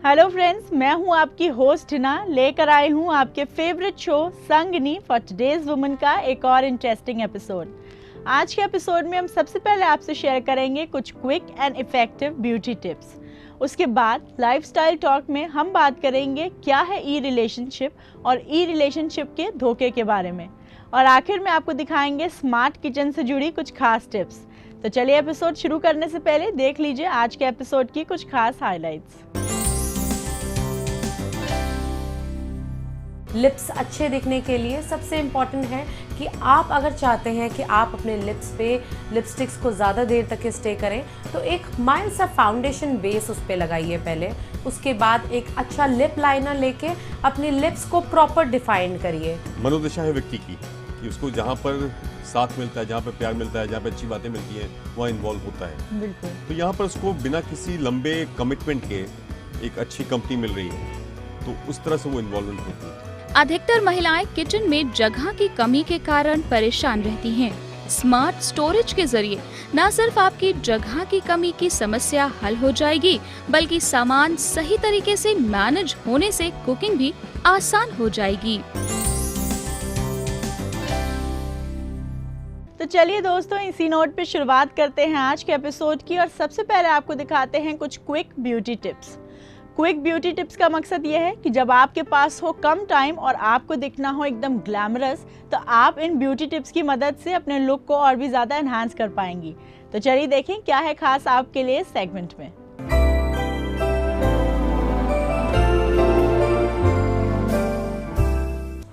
Hello friends, मैं हूं आपकी होस्ट हिना, लेकर आई हूं आपके favourite show Sangini for today's woman का एक और इंटरेस्टिंग एपिसोड। आज के एपिसोड में हम सबसे पहले आपसे शेयर करेंगे कुछ quick and effective beauty tips. उसके बाद लाइफस्टाइल टॉक में हम बात करेंगे क्या है ई रिलेशनशिप और ई रिलेशनशिप के धोखे के बारे में, और आखिर में आपको दिखाएंगे स्मार्ट किचन से जुड़ी कुछ खास टिप्स। तो चलिए एपिसोड शुरू करने से पहले देख लीजिए आज के एपिसोड की कुछ खास हाइलाइट्स। लिप्स अच्छे दिखने के लिए सबसे इम्पॉर्टेंट है कि आप अगर चाहते हैं कि आप अपने लिप्स पे लिपस्टिक्स को ज़्यादा देर तक स्टे करें तो एक माइल्ड सा फाउंडेशन बेस उस पर लगाइए पहले। उसके बाद एक अच्छा लिप लाइनर लेके अपने लिप्स को प्रॉपर डिफाइन करिए। मनोदशा है व्यक्ति की कि उसको जहाँ पर साथ मिलता है, जहाँ पे प्यार मिलता है, जहाँ पे अच्छी बातें मिलती हैं, वहाँ इन्वॉल्व होता है। बिल्कुल। तो यहाँ पर उसको बिना किसी लंबे कमिटमेंट के एक अच्छी कंपनी मिल रही है, तो उस तरह से वो इन्वॉल्वमेंट होती है। अधिकतर महिलाएं किचन में जगह की कमी के कारण परेशान रहती हैं। स्मार्ट स्टोरेज के जरिए न सिर्फ आपकी जगह की कमी की समस्या हल हो जाएगी, बल्कि सामान सही तरीके से मैनेज होने से कुकिंग भी आसान हो जाएगी। तो चलिए दोस्तों, इसी नोट पे शुरुआत करते हैं आज के एपिसोड की, और सबसे पहले आपको दिखाते हैं कुछ quick beauty tips. Quick beauty tips का मकसद ये है कि जब आपके पास हो कम टाइम और आपको दिखना हो एकदम ग्लैमरस, तो आप इन ब्यूटी टिप्स की मदद से अपने लुक को और भी ज़्यादा एनहांस कर पाएंगी। तो चलिए देखें क्या है खास आपके लिए इस सेगमेंट में।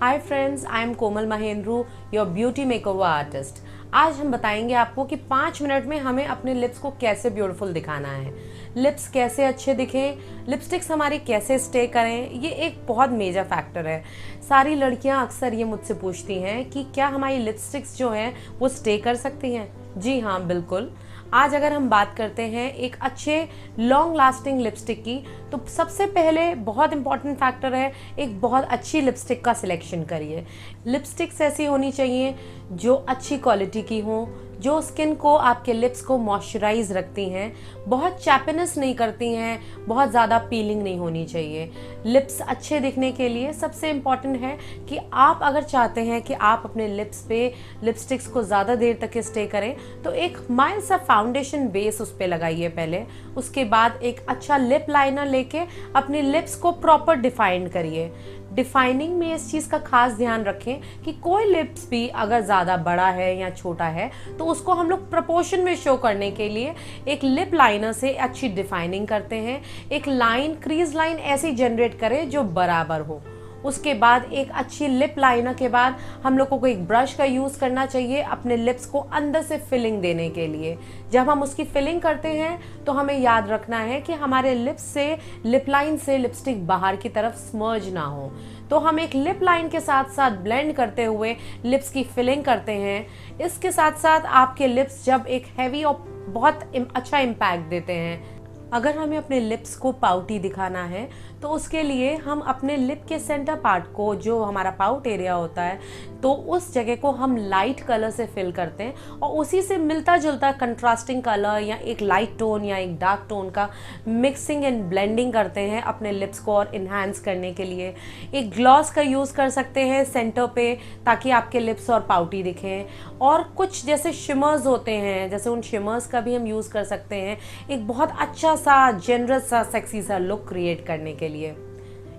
Hi friends, I am Komal Mahendru, your beauty makeover artist. आज हम बताएंगे आपको कि 5 मिनट में हमें अपने लिप्स को कैसे ब्यूटीफुल दिखाना है, लिप्स कैसे अच्छे दिखें, लिपस्टिक्स हमारी कैसे स्टे करें। ये एक बहुत मेजर फैक्टर है। सारी लड़कियां अक्सर ये मुझसे पूछती हैं कि क्या हमारी लिपस्टिक्स जो हैं वो स्टे कर सकती हैं। जी हाँ, बिल्कुल। आज अगर हम बात करते हैं एक अच्छे लॉन्ग लास्टिंग लिपस्टिक की, तो सबसे पहले बहुत इंपॉर्टेंट फैक्टर है एक बहुत अच्छी लिपस्टिक का सिलेक्शन करिए। लिपस्टिक्स ऐसी होनी चाहिए जो अच्छी क्वालिटी की हो, जो स्किन को, आपके लिप्स को मॉइस्चराइज रखती हैं, बहुत चैपिनेस नहीं करती हैं, बहुत ज़्यादा पीलिंग नहीं होनी चाहिए। लिप्स अच्छे दिखने के लिए सबसे इम्पॉर्टेंट है कि आप अगर चाहते हैं कि आप अपने लिप्स पे लिपस्टिक्स को ज़्यादा देर तक स्टे करें तो एक माइल्ड सा फाउंडेशन बेस उस पर लगाइए पहले। उसके बाद एक अच्छा लिप लाइनर लेके अपने लिप्स को प्रॉपर डिफाइन करिए। डिफाइनिंग में इस चीज़ का खास ध्यान रखें कि कोई लिप्स भी अगर ज़्यादा बड़ा है या छोटा है तो उसको हम लोग प्रपोर्शन में शो करने के लिए एक लिप लाइनर से अच्छी डिफाइनिंग करते हैं। एक लाइन, क्रीज लाइन ऐसी जनरेट करें जो बराबर हो। उसके बाद एक अच्छी लिप लाइनर के बाद हम लोगों को एक ब्रश का यूज़ करना चाहिए अपने लिप्स को अंदर से फिलिंग देने के लिए। जब हम उसकी फिलिंग करते हैं तो हमें याद रखना है कि हमारे लिप्स से, लिप लाइन से लिपस्टिक बाहर की तरफ स्मर्ज ना हो। तो हम एक लिप लाइन के साथ साथ ब्लेंड करते हुए लिप्स की फिलिंग करते हैं। इसके साथ साथ आपके लिप्स जब एक हैवी और बहुत अच्छा इम्पैक्ट देते हैं। अगर हमें अपने लिप्स को पाउटी दिखाना है तो उसके लिए हम अपने लिप के सेंटर पार्ट को, जो हमारा पाउट एरिया होता है, तो उस जगह को हम लाइट कलर से फिल करते हैं और उसी से मिलता जुलता कंट्रास्टिंग कलर या एक लाइट टोन या एक डार्क टोन का मिक्सिंग एंड ब्लेंडिंग करते हैं अपने लिप्स को और इन्हांस करने के लिए। एक ग्लॉस का यूज़ कर सकते हैं सेंटर पे ताकि आपके लिप्स और पाउटी दिखें। और कुछ जैसे शिमर्स होते हैं, जैसे उन शिमर्स का भी हम यूज़ कर सकते हैं एक बहुत अच्छा सा, जेनरस सा, सेक्सी सा लुक क्रिएट करने के लिए।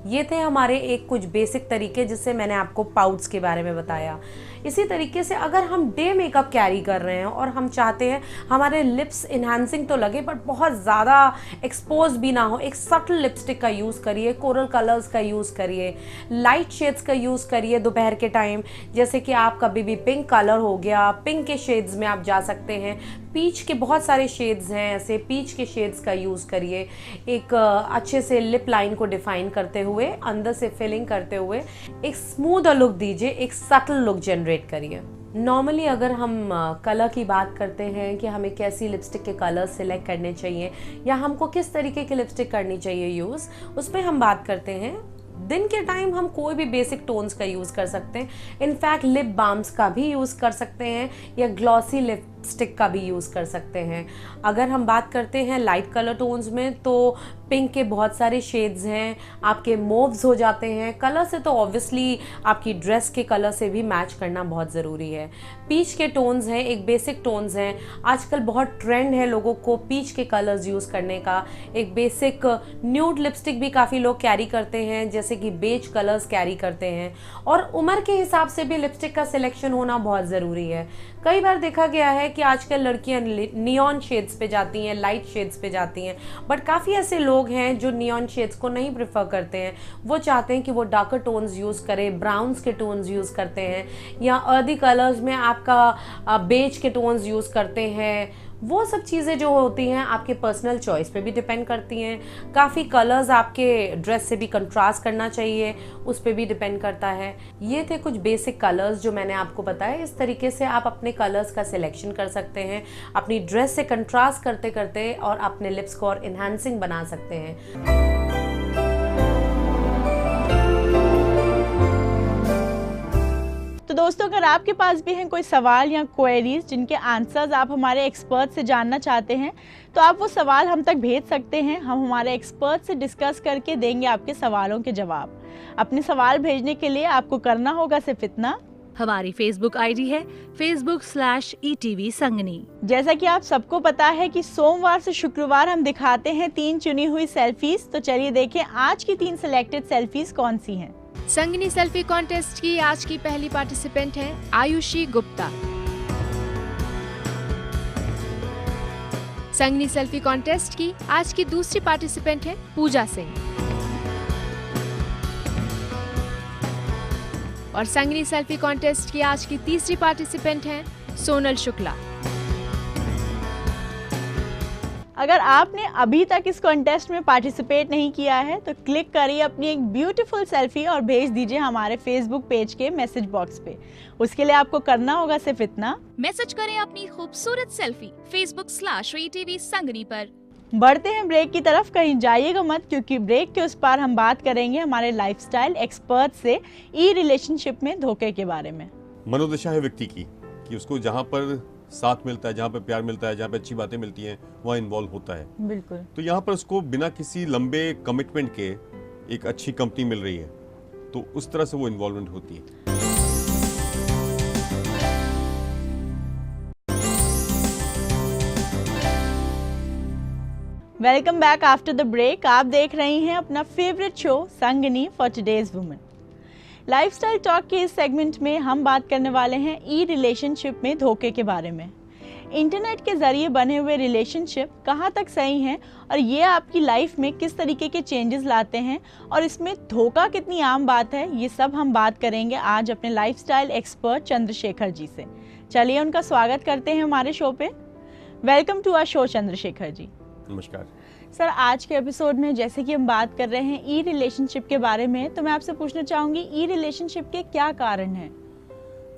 ये थे हमारे एक कुछ बेसिक तरीके जिससे मैंने आपको पाउट्स के बारे में बताया। इसी तरीके से अगर हम डे मेकअप कैरी कर रहे हैं और हम चाहते हैं हमारे लिप्स इन्हांसिंग तो लगे बट बहुत ज़्यादा एक्सपोज भी ना हो, एक सटल लिपस्टिक का यूज़ करिए, कोरल कलर्स का यूज़ करिए, लाइट शेड्स का यूज़ करिए दोपहर के टाइम। जैसे कि आपका बेबी पिंक कलर हो गया, पिंक के शेड्स में आप जा सकते हैं। पीच के बहुत सारे शेड्स हैं, ऐसे पीच के शेड्स का यूज़ करिए। एक अच्छे से लिप लाइन को डिफाइन करते हुए, अंदर से फिलिंग करते हुए एक स्मूथ लुक दीजिए, एक सटल लुक जनरेट करिए। नॉर्मली अगर हम कलर की बात करते हैं कि हमें कैसी लिपस्टिक के कलर सिलेक्ट करने चाहिए या हमको किस तरीके की लिपस्टिक करनी चाहिए यूज़, उस पर हम बात करते हैं। दिन के टाइम हम कोई भी बेसिक टोन्स का यूज़ कर सकते हैं। इनफैक्ट लिप बाम्स का भी यूज़ कर सकते हैं या ग्लॉसी लिप स्टिक का भी यूज़ कर सकते हैं। अगर हम बात करते हैं लाइट कलर टोन्स में, तो पिंक के बहुत सारे शेड्स हैं, आपके मोव्स हो जाते हैं। कलर से तो ऑब्वियसली आपकी ड्रेस के कलर से भी मैच करना बहुत ज़रूरी है। पीच के टोन्स हैं, एक बेसिक टोन्स हैं। आजकल बहुत ट्रेंड है लोगों को पीच के कलर्स यूज़ करने का। एक बेसिक न्यूड लिपस्टिक भी काफ़ी लोग कैरी करते हैं, जैसे कि बेज कलर्स कैरी करते हैं। और उम्र के हिसाब से भी लिपस्टिक का सिलेक्शन होना बहुत ज़रूरी है। कई बार देखा गया है कि आजकल लड़कियां नियॉन शेड्स पे जाती हैं, लाइट शेड्स पे जाती हैं, बट काफ़ी ऐसे लोग हैं जो नियॉन शेड्स को नहीं प्रेफर करते हैं। वो चाहते हैं कि वो डार्कर टोन्स यूज़ करें, ब्राउन्स के टोन्स यूज़ करते हैं, या अर्दी कलर्स में आपका बेज के टोन्स यूज़ करते हैं। वो सब चीज़ें जो होती हैं आपके पर्सनल चॉइस पे भी डिपेंड करती हैं। काफ़ी कलर्स आपके ड्रेस से भी कंट्रास्ट करना चाहिए, उस पे भी डिपेंड करता है। ये थे कुछ बेसिक कलर्स जो मैंने आपको बताए। इस तरीके से आप अपने कलर्स का सिलेक्शन कर सकते हैं, अपनी ड्रेस से कंट्रास्ट करते करते, और अपने लिप्स को और इन्हांसिंग बना सकते हैं। तो दोस्तों, अगर आपके पास भी हैं कोई सवाल या क्वेरीज जिनके आंसर्स आप हमारे एक्सपर्ट से जानना चाहते हैं, तो आप वो सवाल हम तक भेज सकते हैं। हम हमारे एक्सपर्ट से डिस्कस करके देंगे आपके सवालों के जवाब। अपने सवाल भेजने के लिए आपको करना होगा सिर्फ इतना, हमारी फेसबुक आईडी है facebook/ETV संगनी। जैसा कि आप सबको पता है कि सोमवार से शुक्रवार हम दिखाते हैं 3 चुनी हुई सेल्फीज। तो चलिए देखें आज की 3 सिलेक्टेड सेल्फीज कौन सी हैं। संगनी सेल्फी कॉन्टेस्ट की आज की पहली पार्टिसिपेंट है आयुषी गुप्ता। संगनी सेल्फी कॉन्टेस्ट की आज की दूसरी पार्टिसिपेंट है पूजा सिंह। और संगनी सेल्फी कॉन्टेस्ट की आज की तीसरी पार्टिसिपेंट है सोनल शुक्ला। अगर आपने अभी तक इस कॉन्टेस्ट में पार्टिसिपेट नहीं किया है तो क्लिक करिए अपनी एक ब्यूटीफुल सेल्फी और भेज दीजिए हमारे फेसबुक पेज के मैसेज बॉक्स पे। उसके लिए आपको करना होगा सिर्फ इतना, मैसेज करें अपनी खूबसूरत सेल्फी facebook/ETV संगनी पर। बढ़ते हैं ब्रेक की तरफ, कहीं जाइएगा मत, क्योंकि ब्रेक के उस पार हम बात करेंगे हमारे लाइफस्टाइल एक्सपर्ट से ई रिलेशनशिप में धोखे के बारे में। मनोदशा है व्यक्ति की कि उसको जहाँ पर साथ मिलता है, जहाँ पे प्यार मिलता है, जहाँ पे अच्छी बातें मिलती हैं, वहाँ इन्वॉल्व होता है। बिल्कुल। तो यहाँ पर उसको बिना किसी लंबे कमिटमेंट के एक अच्छी कंपनी मिल रही है, तो उस तरह से वो इन्वॉल्वमेंट होती है। Welcome back after the break. आप देख रही हैं अपना favourite show Sangini for today's women. Lifestyle talk के इस सेगमेंट में हम बात करने वाले हैं ई रिलेशनशिप में धोखे के बारे में। इंटरनेट के जरिए बने हुए रिलेशनशिप कहाँ तक सही हैं और ये आपकी लाइफ में किस तरीके के चेंजेस लाते हैं और इसमें धोखा कितनी आम बात है, ये सब हम बात करेंगे आज अपने लाइफस्टाइल एक्सपर्ट चंद्रशेखर जी से। चलिए उनका स्वागत करते हैं हमारे शो पे। Welcome to our show Chandrashekhar ji. नमस्कार सर, आज के एपिसोड में जैसे कि हम बात कर रहे हैं ई रिलेशनशिप के बारे में, तो मैं आपसे पूछना चाहूँगी ई रिलेशनशिप के क्या कारण हैं?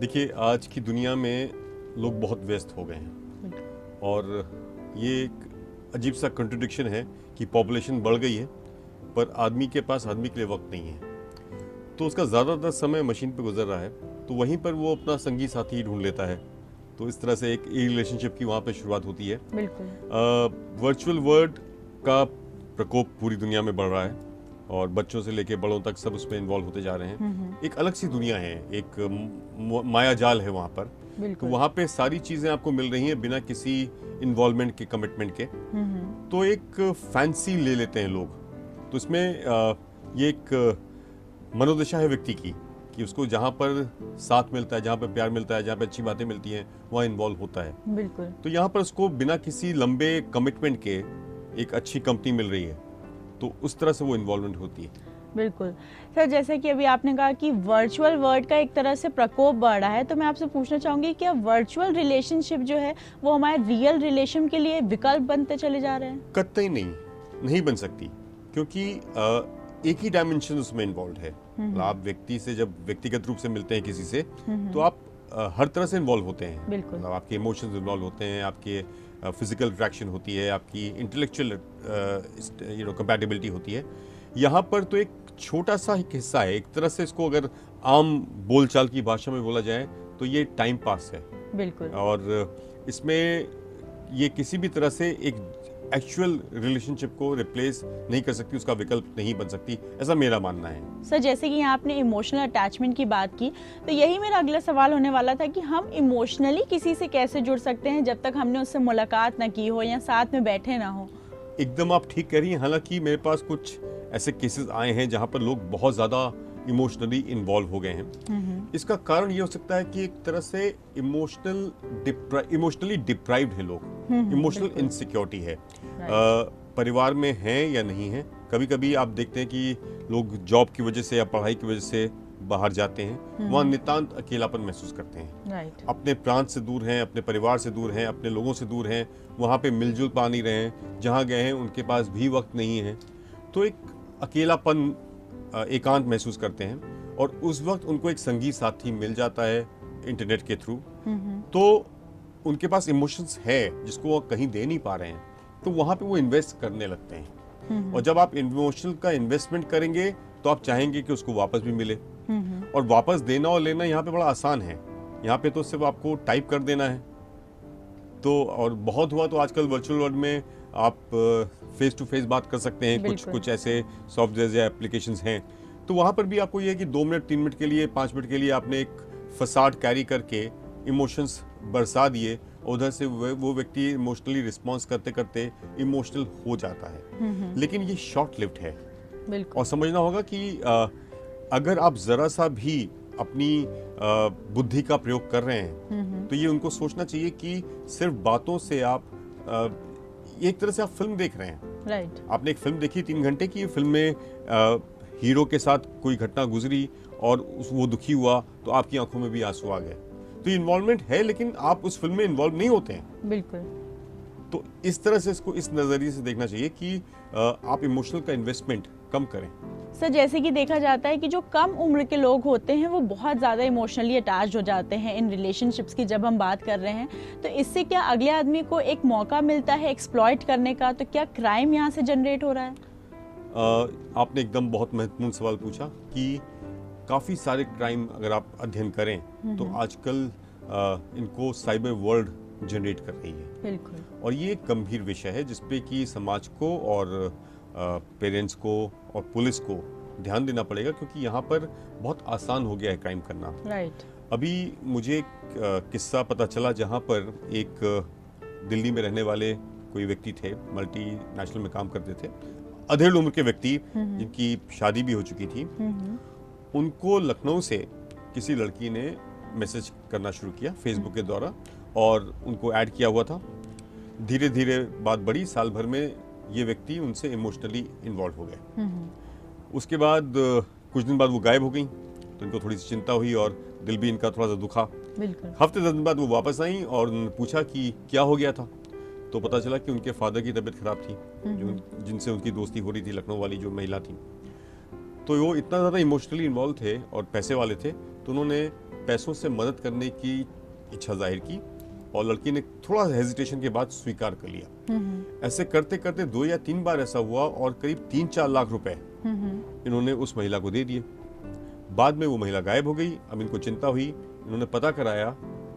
देखिए, आज की दुनिया में लोग बहुत व्यस्त हो गए हैं और ये एक अजीब सा कंट्रडिक्शन है कि पॉपुलेशन बढ़ गई है पर आदमी के पास आदमी के लिए वक्त नहीं है, तो उसका ज़्यादातर समय मशीन पे गुजर रहा है, तो वहीं पर वो अपना संगी साथी ढूंढ लेता है। तो इस तरह से एक ई रिलेशनशिप की वहाँ पे शुरुआत होती है। बिल्कुल। वर्चुअल वर्ल्ड का प्रकोप पूरी दुनिया में बढ़ रहा है और बच्चों से लेके बड़ों तक सब उसमें इन्वॉल्व होते जा रहे हैं। एक अलग सी दुनिया है, एक माया जाल है वहाँ पर। तो वहाँ पे सारी चीजें आपको मिल रही हैं बिना किसी इन्वॉल्वमेंट के, कमिटमेंट के। तो एक फैंसी ले लेते हैं लोग। तो इसमें ये एक मनोदशा है व्यक्ति की कि उसको जहाँ पर साथ मिलता है, जहाँ पर प्यार मिलता है, जहाँ पे अच्छी बातें मिलती हैं, वहाँ इन्वॉल्व होता है। बिल्कुल। तो यहाँ पर उसको बिना किसी लंबे कमिटमेंट के एक अच्छी कंपनी मिल रही है, तो उस तरह से वो इन्वॉल्वमेंट होती है। बिल्कुल सर, जैसे कि अभी आपने कहा कि वर्चुअल वर्ल्ड का एक तरह से प्रकोप बढ़ रहा है, तो मैं आपसे पूछना चाहूँगी क्या वर्चुअल रिलेशनशिप जो है वो हमारे रियल रिलेशन के लिए विकल्प बनते चले जा रहे हैं? कतई नहीं बन सकती, क्योंकि एक ही डायमेंशन उसमें इन्वॉल्व है। आप व्यक्ति से जब व्यक्तिगत रूप से मिलते हैं किसी से, तो आप हर तरह से इन्वॉल्व होते हैं। बिल्कुल। मतलब आपके इमोशंस इन्वॉल्व होते हैं, आपके फिजिकल इंटरेक्शन होती है, आपकी इंटेलेक्चुअल कंपैटिबिलिटी होती है। यहाँ पर तो एक छोटा सा एक हिस्सा है, एक तरह से इसको अगर आम बोलचाल की भाषा में बोला जाए तो ये टाइम पास है। बिल्कुल। और इसमें ये किसी भी तरह से एक एक्चुअल रिलेशनशिप को रिप्लेस नहीं कर सकती, उसका विकल्प नहीं बन सकती, ऐसा मेरा मानना है। सर, जैसे कि यहाँ आपने इमोशनल अटैचमेंट की बात की, तो यही मेरा अगला सवाल होने वाला था कि हम इमोशनली किसी से कैसे जुड़ सकते हैं जब तक हमने उससे मुलाकात ना की हो या साथ में बैठे ना हो। एकदम आप ठीक कह रही हैं। हालांकि मेरे पास कुछ ऐसे केसेस आए हैं जहां पर लोग बहुत ज्यादा इमोशनली इन्वॉल्व हो गए हैं। इसका कारण ये हो सकता है कि एक तरह से इमोशनली डिप्राइव्ड है लोग, इमोशनल इनसिक्योरिटी है, परिवार में है या नहीं है। कभी कभी आप देखते हैं कि लोग जॉब की वजह से या पढ़ाई की वजह से बाहर जाते हैं, वहाँ नितांत अकेलापन महसूस करते हैं, अपने प्रांत से दूर हैं, अपने परिवार से दूर हैं, अपने लोगों से दूर हैं, वहाँ पे मिलजुल पा नहीं रहे हैं, जहाँ गए हैं उनके पास भी वक्त नहीं है, तो एक अकेलापन, एकांत महसूस करते हैं। और उस वक्त उनको एक संगी साथी मिल जाता है इंटरनेट के थ्रू, तो उनके पास इमोशंस है जिसको वो कहीं दे नहीं पा रहे हैं, तो वहाँ पे वो इन्वेस्ट करने लगते हैं। और जब आप इमोशनल का इन्वेस्टमेंट करेंगे तो आप चाहेंगे कि उसको वापस भी मिले, और वापस देना और लेना यहाँ पे बड़ा आसान है। यहाँ पे तो सिर्फ आपको टाइप कर देना है। तो और बहुत हुआ तो आजकल वर्चुअल वर्ल्ड में आप फेस टू फेस बात कर सकते हैं। कुछ ऐसे सॉफ्टवेयर या एप्लीकेशंस हैं, तो वहाँ पर भी आपको ये है कि 2 मिनट 3 मिनट के लिए 5 मिनट के लिए आपने एक फसाड कैरी करके इमोशंस बरसा दिए, उधर से वो व्यक्ति इमोशनली रिस्पॉन्स करते करते इमोशनल हो जाता है। लेकिन ये शॉर्ट लिव्ड है। और समझना होगा कि अगर आप जरा सा भी अपनी बुद्धि का प्रयोग कर रहे हैं तो ये उनको सोचना चाहिए कि सिर्फ बातों से आप एक तरह से आप फिल्म देख रहे हैं। आपने एक फिल्म देखी 3 घंटे की, फिल्म में हीरो के साथ कोई घटना गुजरी और वो दुखी हुआ तो आपकी आंखों में भी आंसू आ गए। तो इन्वॉल्वमेंट है, लेकिन आप उस फिल्म में इन्वॉल्व नहीं होते हैं। बिल्कुल। तो इस तरह से इसको इस नजरिए से देखना चाहिए कि आप इमोशनल का इन्वेस्टमेंट कम करें। सर, जैसे कि देखा जाता है कि जो कम उम्र के लोग होते हैं वो बहुत ज़्यादा इमोशनली अटैच्ड हो जाते हैं इन रिलेशनशिप्स की जब हम बात कर रहे हैं, तो इससे क्या अगले आदमी को एक मौका मिलता है एक्सप्लॉइट करने का? तो क्या क्राइम यहाँ से जनरेट हो रहा है? आपने एकदम बहुत महत्वपूर्ण सवाल पूछा कि काफ़ी सारे क्राइम अगर आप अध्ययन करें तो आजकल इनको साइबर वर्ल्ड जनरेट कर रही है। बिल्कुल। और ये एक गंभीर विषय है जिसपे कि समाज को और पेरेंट्स को और पुलिस को ध्यान देना पड़ेगा, क्योंकि यहाँ पर बहुत आसान हो गया है क्राइम करना। अभी मुझे एक किस्सा पता चला जहाँ पर एक दिल्ली में रहने वाले कोई व्यक्ति थे, मल्टीनेशनल में काम करते थे, अधेड़ उम्र के व्यक्ति जिनकी शादी भी हो चुकी थी। उनको लखनऊ से किसी लड़की ने मैसेज करना शुरू किया फेसबुक के द्वारा और उनको ऐड किया हुआ था। धीरे धीरे बात बढ़ी, साल भर में ये व्यक्ति उनसे इमोशनली इन्वॉल्व हो गए। उसके बाद कुछ दिन बाद वो गायब हो गई, तो इनको थोड़ी सी चिंता हुई और दिल भी इनका थोड़ा सा दुखा। हफ्ते 10 दिन बाद वो वापस आई और उन्होंने पूछा कि क्या हो गया था, तो पता चला कि उनके फादर की तबीयत खराब थी, जिनसे उनकी दोस्ती हो रही थी, लखनऊ वाली जो महिला थी। तो वो इतना ज़्यादा इमोशनली इन्वॉल्व थे और पैसे वाले थे, तो उन्होंने पैसों से मदद करने की इच्छा जाहिर की और लड़की ने थोड़ा हेजिटेशन के बाद स्वीकार कर लिया। ऐसे करते करते 2 या 3 बार ऐसा हुआ और करीब 3-4 लाख रुपए इन्होंने उस महिला को दे दिए। बाद में वो महिला गायब हो गई। अब इनको चिंता हुई, इन्होंने पता कराया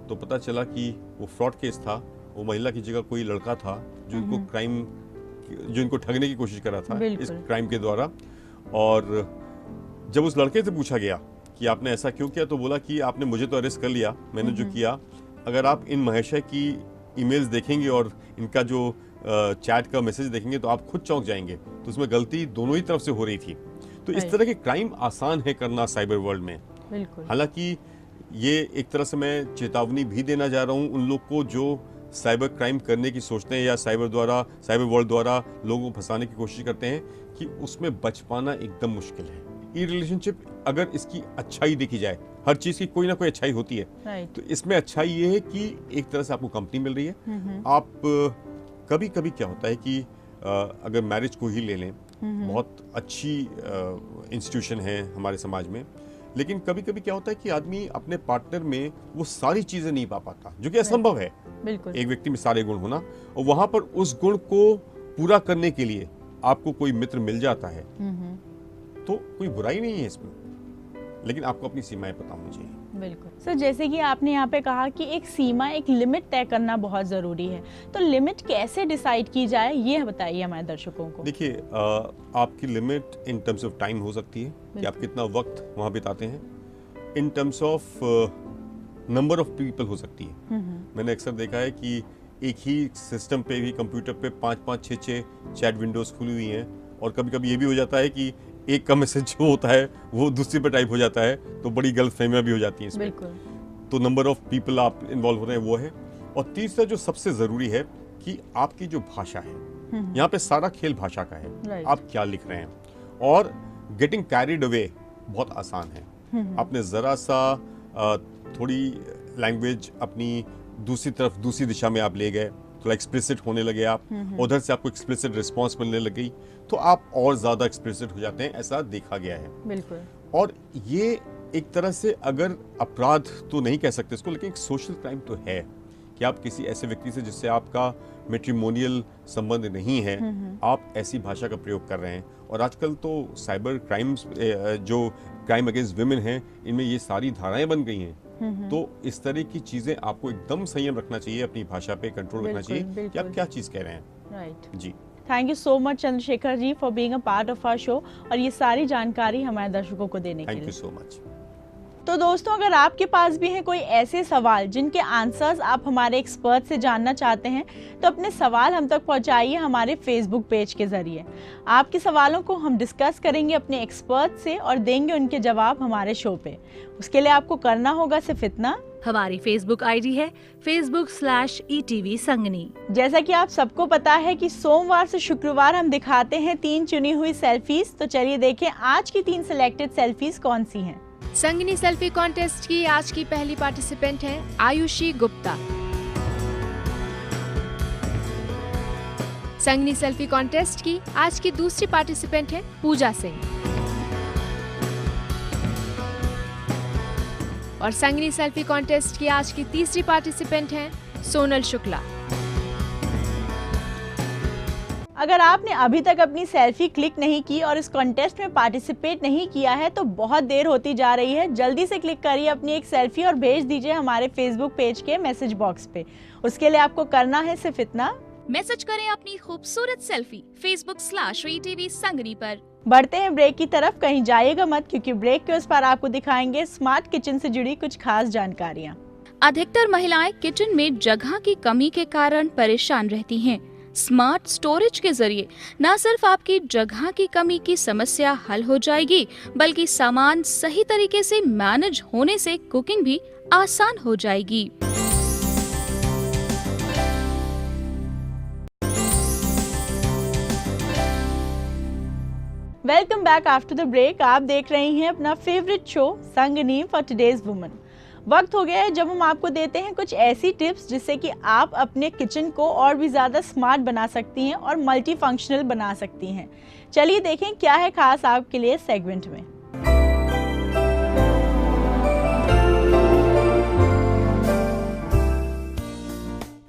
तो पता चला कि वो फ्रॉड केस था। वो महिला की जगह कोई लड़का था जो इनको ठगने की कोशिश कर रहा था इस क्राइम के द्वारा। और जब उस लड़के से पूछा गया कि आपने ऐसा क्यों किया, तो बोला कि आपने मुझे तो अरेस्ट कर लिया, मैंने जो किया, अगर आप इन महाशय की ईमेल्स देखेंगे और इनका जो चैट का मैसेज देखेंगे तो आप खुद चौंक जाएंगे। तो उसमें गलती दोनों ही तरफ से हो रही थी। तो इस तरह के क्राइम आसान है करना साइबर वर्ल्ड में। हालांकि ये एक तरह से मैं चेतावनी भी देना जा रहा हूँ उन लोग को जो साइबर क्राइम करने की सोचते हैं या साइबर वर्ल्ड द्वारा लोगों को फंसाने की कोशिश करते हैं, कि उसमें बच पाना एकदम मुश्किल है। ये रिलेशनशिप अगर इसकी अच्छाई देखी जाए, हर चीज की कोई ना कोई अच्छाई होती है, तो इसमें अच्छाई ये है कि एक तरह से आपको कंपनी मिल रही है। आप कभी कभी क्या होता है कि अगर मैरिज को ही ले लें, बहुत अच्छी इंस्टीट्यूशन है हमारे समाज में, लेकिन कभी कभी क्या होता है कि आदमी अपने पार्टनर में वो सारी चीजें नहीं पा पाता, जो कि असंभव है एक व्यक्ति में सारे गुण होना। और वहां पर उस गुण को पूरा करने के लिए आपको कोई मित्र मिल जाता है, तो कोई बुराई नहीं है इसमें, लेकिन आपको अपनी सीमाएं पता होनी चाहिए। बिल्कुल सर, जैसे कि आपने यहाँ पे कहा कि एक सीमा, एक लिमिट तय करना बहुत ज़रूरी है, तो लिमिट कैसे डिसाइड की जाए ये बताइए हमारे दर्शकों को। देखिए, आपकी limit in terms of time हो सकती है कि आप कितना वक्त वहाँ बिताते हैं, in terms of number of people हो सकती है। मैंने अक्सर देखा है कि एक ही सिस्टम पे भी, कंप्यूटर पे 5-5, 6-6 चैट विंडोज खुली हुई हैं, और कभी कभी ये भी हो जाता है कि एक का मैसेज जो होता है वो दूसरी पे टाइप हो जाता है, तो बड़ी गलतफहमियां भी हो जाती हैं इसमें। तो नंबर ऑफ पीपल आप इन्वॉल्व हो रहे हैं वो है। और तीसरा जो सबसे ज़रूरी है कि आपकी जो भाषा है, यहाँ पे सारा खेल भाषा का है। आप क्या लिख रहे हैं, और गेटिंग कैरिड अवे बहुत आसान है। आपने ज़रा सा थोड़ी लैंग्वेज अपनी दूसरी तरफ, दूसरी दिशा में आप ले गए, थोड़ा एक्सप्लिसिट होने लगे आप, उधर से आपको एक्सप्लिसिट रिस्पॉन्स मिलने लगी, तो आप और ज़्यादा एक्सप्लिसिट हो जाते हैं, ऐसा देखा गया है। बिल्कुल। और ये एक तरह से, अगर अपराध तो नहीं कह सकते इसको, लेकिन एक सोशल क्राइम तो है कि आप किसी ऐसे व्यक्ति से जिससे आपका मैट्रिमोनियल संबंध नहीं है, आप ऐसी भाषा का प्रयोग कर रहे हैं। और आजकल तो साइबर क्राइम्स, जो क्राइम अगेंस्ट विमेन हैं, इनमें ये सारी धाराएं बन गई हैं। तो इस तरह की चीजें आपको एकदम संयम रखना चाहिए, अपनी भाषा पे कंट्रोल रखना चाहिए कि आप क्या चीज कह रहे हैं। Right ji, thank you so much Chandrashekhar ji for being a part of our show, और ये सारी जानकारी हमारे दर्शकों को देने के लिए। Thank you so much. तो दोस्तों, अगर आपके पास भी हैं कोई ऐसे सवाल जिनके आंसर्स आप हमारे एक्सपर्ट से जानना चाहते हैं, तो अपने सवाल हम तक पहुंचाइए हमारे फेसबुक पेज के जरिए। आपके सवालों को हम डिस्कस करेंगे अपने एक्सपर्ट से और देंगे उनके जवाब हमारे शो पे। उसके लिए आपको करना होगा सिर्फ इतना, हमारी फेसबुक आईडी है facebook/ETV संगनी। जैसा कि आप सबको पता है कि सोमवार से शुक्रवार हम दिखाते हैं 3 चुनी हुई सेल्फीज। तो चलिए देखें आज की 3 सिलेक्टेड सेल्फीज कौन सी हैं। संगनी सेल्फी कॉन्टेस्ट की आज की पहली पार्टिसिपेंट है आयुषी गुप्ता। संगनी सेल्फी कॉन्टेस्ट की आज की दूसरी पार्टिसिपेंट है पूजा सिंह। और संगनी सेल्फी कॉन्टेस्ट की आज की तीसरी पार्टिसिपेंट है सोनल शुक्ला। अगर आपने अभी तक अपनी सेल्फी क्लिक नहीं की और इस कॉन्टेस्ट में पार्टिसिपेट नहीं किया है तो बहुत देर होती जा रही है। जल्दी से क्लिक करिए अपनी एक सेल्फी और भेज दीजिए हमारे फेसबुक पेज के मैसेज बॉक्स पे। उसके लिए आपको करना है सिर्फ इतना, मैसेज करें अपनी खूबसूरत सेल्फी facebook/ETV संगनी पर। बढ़ते हैं ब्रेक की तरफ, कहीं जाइएगा मत, क्योंकि ब्रेक के उस पार आपको दिखाएंगे स्मार्ट किचन से जुड़ी कुछ खास जानकारियाँ। अधिकतर महिलाएं किचन में जगह की कमी के कारण परेशान रहती हैं। स्मार्ट स्टोरेज के जरिए न सिर्फ आपकी जगह की कमी की समस्या हल हो जाएगी, बल्कि सामान सही तरीके से मैनेज होने से कुकिंग भी आसान हो जाएगी। Welcome back after the break. आप देख रही हैं अपना favourite show Sangini for today's woman. वक्त हो गया है जब हम आपको देते हैं कुछ ऐसी टिप्स जिससे कि आप अपने किचन को और भी ज़्यादा स्मार्ट बना सकती हैं और मल्टी फंक्शनल बना सकती हैं। चलिए देखें क्या है खास आपके लिए सेगमेंट में।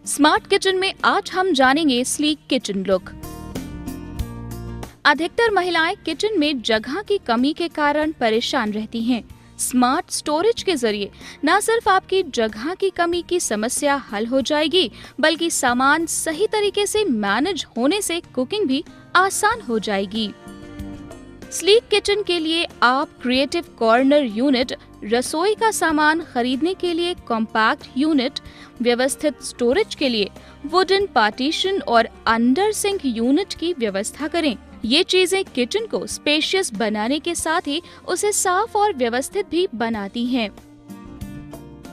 स्मार्ट किचन में आज हम जानेंगे स्लीक किचन लुक। अधिकतर महिलाएं किचन में जगह की कमी के कारण परेशान रहती हैं। स्मार्ट स्टोरेज के जरिए न सिर्फ आपकी जगह की कमी की समस्या हल हो जाएगी, बल्कि सामान सही तरीके से मैनेज होने से कुकिंग भी आसान हो जाएगी। स्लीक किचन के लिए आप क्रिएटिव कॉर्नर यूनिट, रसोई का सामान खरीदने के लिए कॉम्पैक्ट यूनिट, व्यवस्थित स्टोरेज के लिए वुडन पार्टीशन और अंडर सिंक यूनिट की व्यवस्था करें। ये चीजें किचन को स्पेशियस बनाने के साथ ही उसे साफ और व्यवस्थित भी बनाती हैं।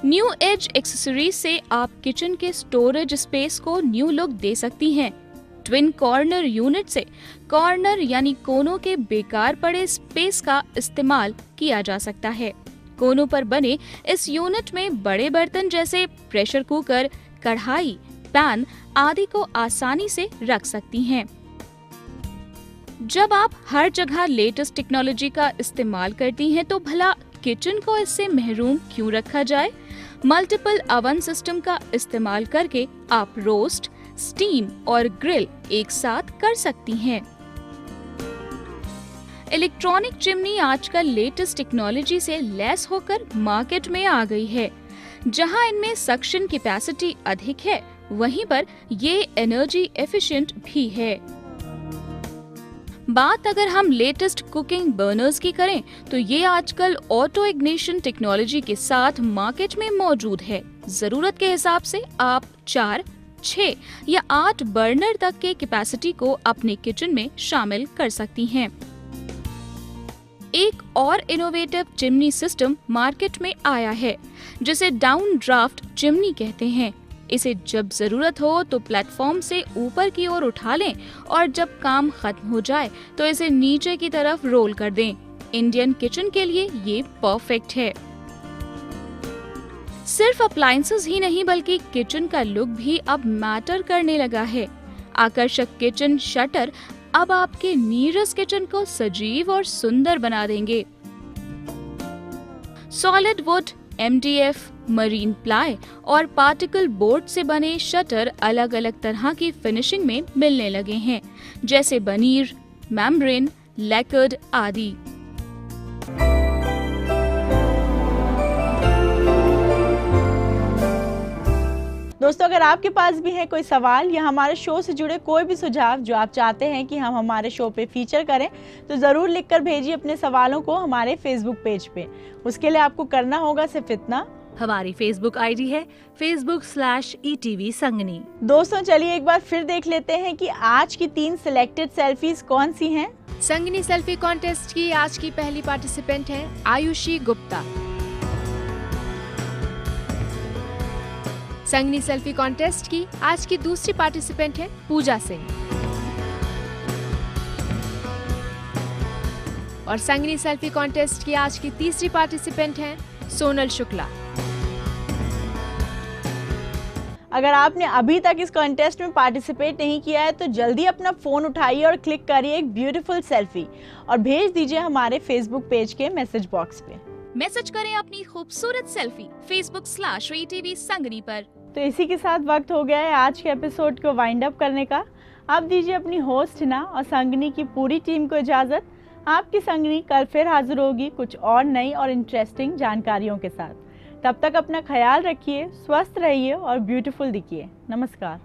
न्यू एज एक्सेसरीज से आप किचन के स्टोरेज स्पेस को न्यू लुक दे सकती हैं। ट्विन कॉर्नर यूनिट से कॉर्नर यानी कोनों के बेकार पड़े स्पेस का इस्तेमाल किया जा सकता है। कोनों पर बने इस यूनिट में बड़े बर्तन जैसे प्रेशर कुकर, कढ़ाई, पैन आदि को आसानी से रख सकती हैं। जब आप हर जगह लेटेस्ट टेक्नोलॉजी का इस्तेमाल करती हैं तो भला किचन को इससे महरूम क्यों रखा जाए। मल्टीपल ओवन सिस्टम का इस्तेमाल करके आप रोस्ट, स्टीम और ग्रिल एक साथ कर सकती हैं। इलेक्ट्रॉनिक चिमनी आजकल लेटेस्ट टेक्नोलॉजी से लैस होकर मार्केट में आ गई है। जहां इनमें सक्शन कैपेसिटी अधिक है, वहीं पर ये एनर्जी एफिशिएंट भी है। बात अगर हम लेटेस्ट कुकिंग बर्नर्स की करें तो ये आजकल ऑटो इग्निशन टेक्नोलॉजी के साथ मार्केट में मौजूद है। जरूरत के हिसाब से आप 4, 6 या 8 बर्नर तक के कैपेसिटी को अपने किचन में शामिल कर सकती हैं। एक और इनोवेटिव चिमनी सिस्टम मार्केट में आया है, जिसे डाउन ड्राफ्ट चिमनी कहते हैं। इसे जब जरूरत हो तो प्लेटफॉर्म से ऊपर की ओर उठा लें और जब काम खत्म हो जाए तो इसे नीचे की तरफ रोल कर दें। इंडियन किचन के लिए ये परफेक्ट है। सिर्फ अप्लायंसेस ही नहीं बल्कि किचन का लुक भी अब मैटर करने लगा है। आकर्षक किचन शटर अब आपके नीरस किचन को सजीव और सुंदर बना देंगे। Solid wood, MDF, marine ply और पार्टिकल बोर्ड से बने शटर अलग अलग तरह की फिनिशिंग में मिलने लगे हैं, जैसे बनीर, मेम्ब्रेन, लैकर्ड आदि। दोस्तों, अगर आपके पास भी है कोई सवाल या हमारे शो से जुड़े कोई भी सुझाव जो आप चाहते हैं कि हम हमारे शो पे फीचर करें, तो ज़रूर लिखकर भेजिए अपने सवालों को हमारे फेसबुक पेज पे। उसके लिए आपको करना होगा सिर्फ इतना, हमारी फेसबुक आईडी है facebook/ETV संगनी। दोस्तों चलिए एक बार फिर देख लेते हैं कि आज की 3 सिलेक्टेड सेल्फीज कौन सी हैं। संगनी सेल्फी कॉन्टेस्ट की आज की पहली पार्टिसिपेंट है आयुषी गुप्ता। संगनी सेल्फी कॉन्टेस्ट की आज की दूसरी पार्टिसिपेंट है पूजा सिंह। और संगनी सेल्फी कॉन्टेस्ट की आज की तीसरी पार्टिसिपेंट है सोनल शुक्ला। अगर आपने अभी तक इस कॉन्टेस्ट में पार्टिसिपेट नहीं किया है तो जल्दी अपना फ़ोन उठाइए और क्लिक करिए एक ब्यूटीफुल सेल्फी और भेज दीजिए हमारे फेसबुक पेज के मैसेज बॉक्स पे। मैसेज करें अपनी खूबसूरत सेल्फी facebook/ETV संगनी पर। तो इसी के साथ वक्त हो गया है आज के एपिसोड को वाइंड अप करने का। आप दीजिए अपनी होस्ट हिना और संगनी की पूरी टीम को इजाज़त। आपकी संगनी कल फिर हाजिर होगी कुछ और नई और इंटरेस्टिंग जानकारियों के साथ। तब तक अपना ख्याल रखिए, स्वस्थ रहिए और ब्यूटीफुल दिखिए। नमस्कार।